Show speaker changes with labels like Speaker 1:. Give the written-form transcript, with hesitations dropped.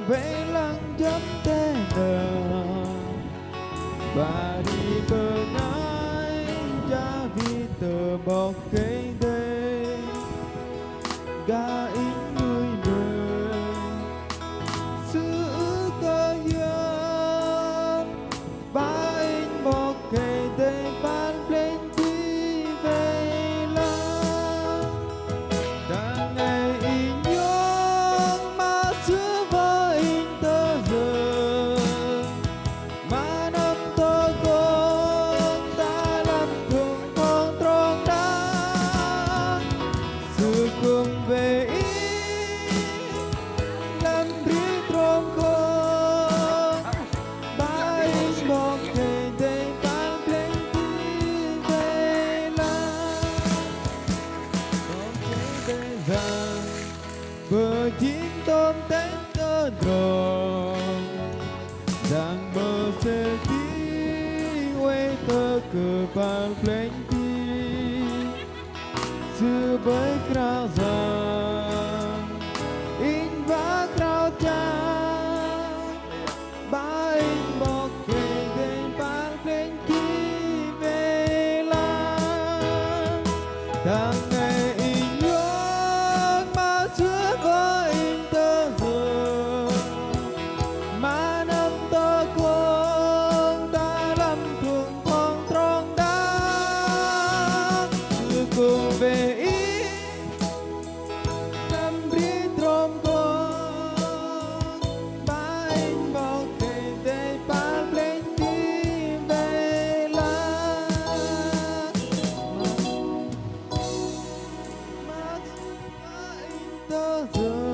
Speaker 1: vẽ lăng chấm tên và đi bên anh cha vì tờ bọc cây đây ga ít người đời sự cơ hiền ba anh bọc cây đây ban lên đi về là đang ngày in nhớ mà xưa với in tơ giờ mà năm tơ con ta làm thường con tròn đá sự cùng về ý làm đi tròn con ba in một ngày để ban lên đi về là con thấy đây rằng bờ chín tôm tén cơn rồng rằng bờ sẽ tí quay tơ cờ bàn lên đi xưa với krao rằng in vã krao cha ba in bọc kề đến bàn lên đi về là tháng ngày in nhớ mà xưa với in tơ giờ mà năm tơ con ta làm thường con tròn đá sự cùng về ý làm đi tròn con ba anh bọc kề để ban lên đi về là mà xưa với in tơ giờ